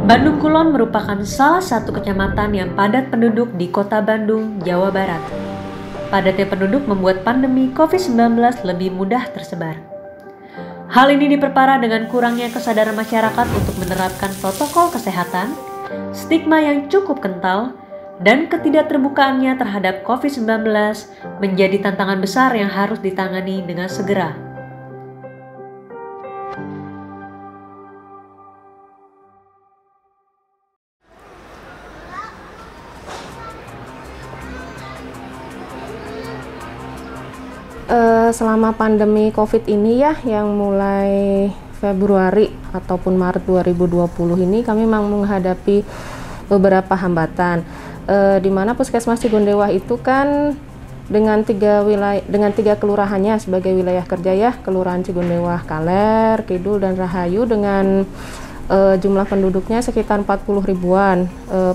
Bandung Kulon merupakan salah satu kecamatan yang padat penduduk di Kota Bandung, Jawa Barat. Padatnya penduduk membuat pandemi COVID-19 lebih mudah tersebar. Hal ini diperparah dengan kurangnya kesadaran masyarakat untuk menerapkan protokol kesehatan, stigma yang cukup kental, dan ketidakterbukaannya terhadap COVID-19 menjadi tantangan besar yang harus ditangani dengan segera. Selama pandemi COVID ini ya, yang mulai Februari ataupun Maret 2020 ini, kami memang menghadapi beberapa hambatan. Di mana Puskesmas Cigondewah itu kan dengan tiga kelurahannya sebagai wilayah kerja ya, Kelurahan Cigondewah Kaler, Kidul, dan Rahayu, dengan jumlah penduduknya sekitar 40 ribuan.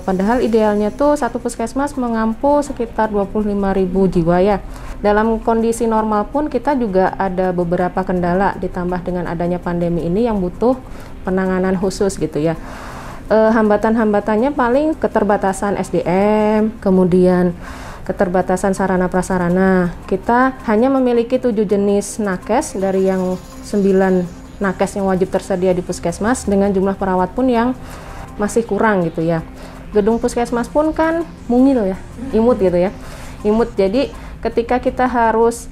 Padahal idealnya tuh satu puskesmas mengampu sekitar 25.000 jiwa ya. Dalam kondisi normal pun kita juga ada beberapa kendala, ditambah dengan adanya pandemi ini yang butuh penanganan khusus gitu ya. Hambatan-hambatannya paling keterbatasan SDM, kemudian keterbatasan sarana prasarana. Kita hanya memiliki 7 jenis nakes dari yang 9 nakes yang wajib tersedia di puskesmas, dengan jumlah perawat pun yang masih kurang gitu ya. Gedung puskesmas pun kan mungil ya, imut gitu ya, imut. Jadi ketika kita harus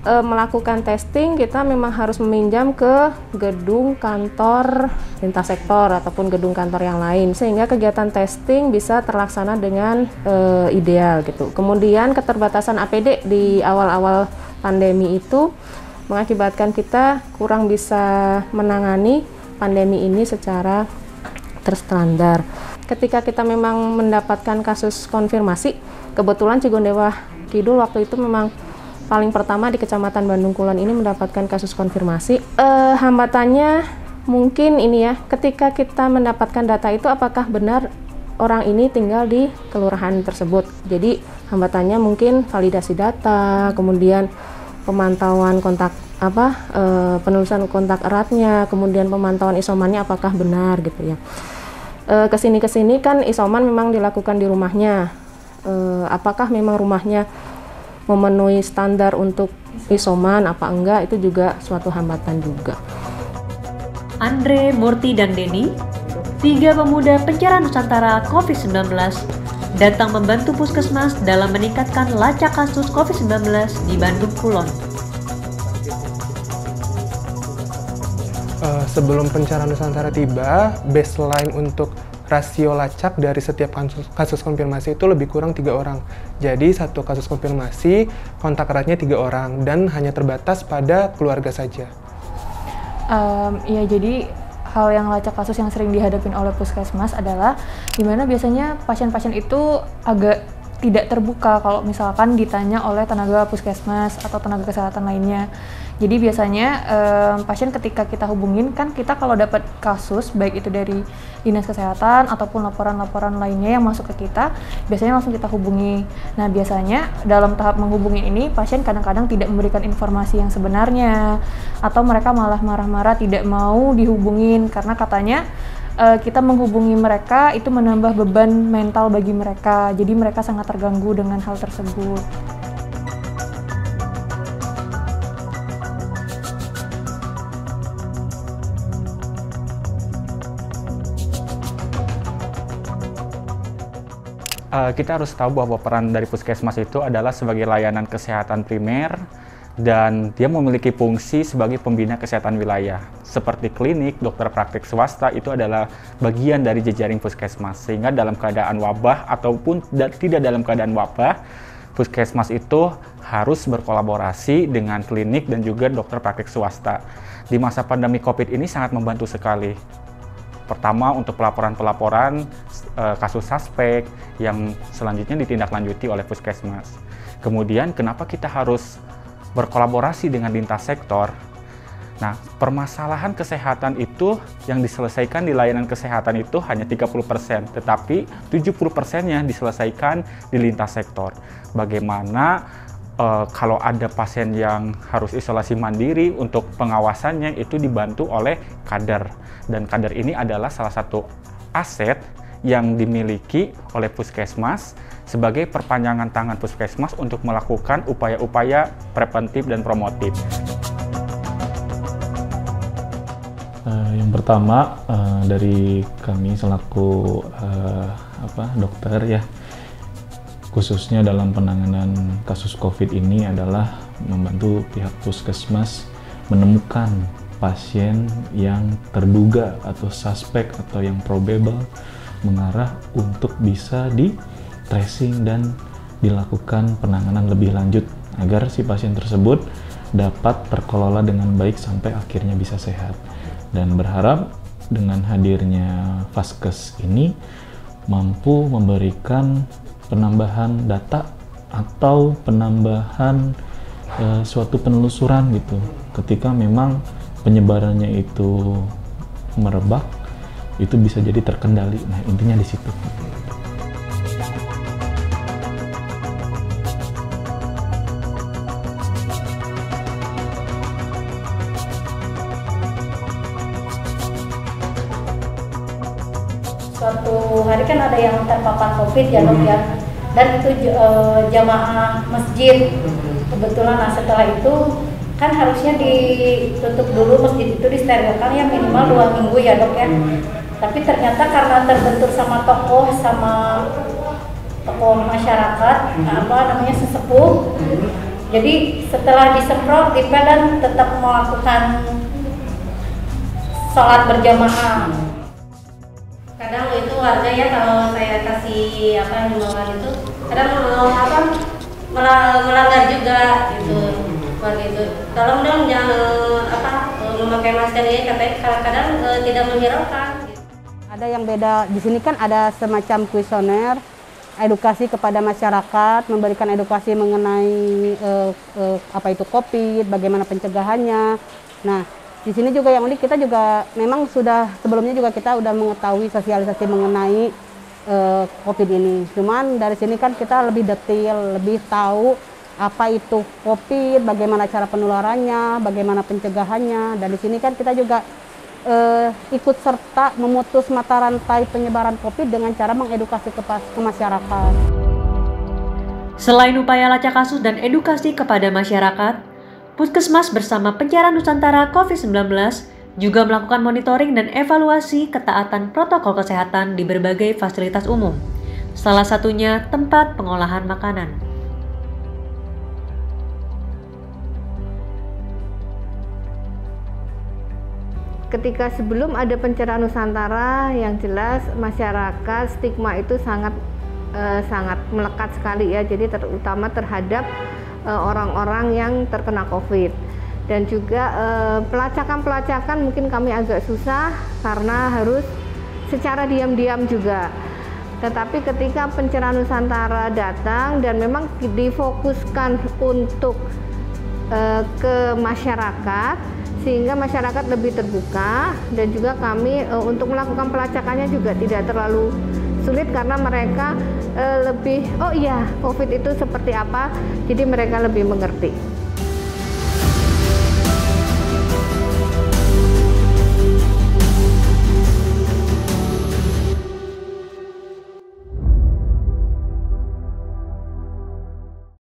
melakukan testing, kita memang harus meminjam ke gedung kantor lintas sektor ataupun gedung kantor yang lain, sehingga kegiatan testing bisa terlaksana dengan ideal gitu. Kemudian keterbatasan APD di awal-awal pandemi itu mengakibatkan kita kurang bisa menangani pandemi ini secara terstandar. Ketika kita memang mendapatkan kasus konfirmasi, kebetulan Cigondewah Kidul waktu itu memang paling pertama di Kecamatan Bandung Kulon ini mendapatkan kasus konfirmasi. Hambatannya mungkin ini ya, ketika kita mendapatkan data itu apakah benar orang ini tinggal di kelurahan tersebut. Jadi hambatannya mungkin validasi data, kemudian pemantauan kontak penulisan kontak eratnya, kemudian pemantauan isomannya apakah benar gitu ya. Kesini kan isoman memang dilakukan di rumahnya. Apakah memang rumahnya memenuhi standar untuk isoman apa enggak, itu juga suatu hambatan juga. Andre, Murti, dan Denny, 3 pemuda pencerah Nusantara COVID-19, datang membantu puskesmas dalam meningkatkan lacak kasus COVID-19 di Bandung Kulon. Sebelum pencarian Nusantara tiba, baseline untuk rasio lacak dari setiap kasus konfirmasi itu lebih kurang 3 orang. Jadi satu kasus konfirmasi, kontak eratnya 3 orang dan hanya terbatas pada keluarga saja. Ya, jadi hal yang lacak kasus yang sering dihadapin oleh puskesmas adalah dimana biasanya pasien-pasien itu agak tidak terbuka kalau misalkan ditanya oleh tenaga puskesmas atau tenaga kesehatan lainnya. Jadi biasanya pasien ketika kita hubungin, kan kita kalau dapat kasus baik itu dari dinas kesehatan ataupun laporan-laporan lainnya yang masuk ke kita, biasanya langsung kita hubungi. Nah biasanya dalam tahap menghubungi ini, pasien kadang-kadang tidak memberikan informasi yang sebenarnya, atau mereka malah marah-marah tidak mau dihubungin karena katanya kita menghubungi mereka itu menambah beban mental bagi mereka, jadi mereka sangat terganggu dengan hal tersebut. Kita harus tahu bahwa peran dari puskesmas itu adalah sebagai layanan kesehatan primer, dan dia memiliki fungsi sebagai pembina kesehatan wilayah. Seperti klinik, dokter praktik swasta itu adalah bagian dari jejaring puskesmas, sehingga dalam keadaan wabah ataupun tidak dalam keadaan wabah, puskesmas itu harus berkolaborasi dengan klinik dan juga dokter praktik swasta. Di masa pandemi COVID ini sangat membantu sekali. Pertama, untuk pelaporan-pelaporan kasus suspek yang selanjutnya ditindaklanjuti oleh puskesmas. Kemudian, kenapa kita harus berkolaborasi dengan lintas sektor? Nah, permasalahan kesehatan itu yang diselesaikan di layanan kesehatan itu hanya 30%, tetapi 70%-nya diselesaikan di lintas sektor. Bagaimana kalau ada pasien yang harus isolasi mandiri, untuk pengawasannya itu dibantu oleh kader. Dan kader ini adalah salah satu aset yang dimiliki oleh puskesmas sebagai perpanjangan tangan puskesmas untuk melakukan upaya-upaya preventif dan promotif. Yang pertama dari kami selaku dokter ya, khususnya dalam penanganan kasus COVID ini adalah membantu pihak puskesmas menemukan pasien yang terduga atau suspek atau yang probable mengarah untuk bisa di tracing dan dilakukan penanganan lebih lanjut agar si pasien tersebut dapat terkelola dengan baik sampai akhirnya bisa sehat. Dan berharap dengan hadirnya Vaskes ini mampu memberikan penambahan data atau penambahan suatu penelusuran gitu ketika memang penyebarannya itu merebak, itu bisa jadi terkendali. Nah, intinya di situ. Suatu hari kan ada yang terpapar COVID ya dok ya, dan itu jamaah masjid kebetulan. Nah setelah itu kan harusnya ditutup dulu masjid itu, disterilkan ya minimal 2 minggu ya dok ya. Tapi ternyata karena terbentur sama tokoh masyarakat, sesepuh, jadi setelah disemprot dipel dan tetap melakukan sholat berjamaah. Kadang itu warga ya kalau saya kasih himbauan itu kadang melanggar juga gitu. Gitu. Tolong dong jangan memakai masker ini, katanya kadang-kadang tidak menghiraukan. Ada yang beda di sini kan, ada semacam kuesioner edukasi kepada masyarakat, memberikan edukasi mengenai apa itu COVID, bagaimana pencegahannya. Nah, di sini juga yang unik, kita juga memang sudah sebelumnya juga kita udah mengetahui sosialisasi mengenai COVID ini. Cuman dari sini kan kita lebih detail, lebih tahu apa itu COVID, bagaimana cara penularannya, bagaimana pencegahannya. Dan di sini kan kita juga ikut serta memutus mata rantai penyebaran COVID dengan cara mengedukasi ke masyarakat. Selain upaya lacak kasus dan edukasi kepada masyarakat, Puskesmas bersama Pencarian Nusantara COVID-19 juga melakukan monitoring dan evaluasi ketaatan protokol kesehatan di berbagai fasilitas umum, salah satunya tempat pengolahan makanan. Ketika sebelum ada Pencarian Nusantara, yang jelas masyarakat stigma itu sangat melekat sekali ya, jadi terutama terhadap orang-orang yang terkena COVID. Dan juga pelacakan mungkin kami agak susah karena harus secara diam-diam juga. Tetapi ketika Pencarian Nusantara datang dan memang difokuskan untuk ke masyarakat, sehingga masyarakat lebih terbuka, dan juga kami untuk melakukan pelacakannya juga tidak terlalu sulit karena mereka lebih, oh iya COVID itu seperti apa, jadi mereka lebih mengerti.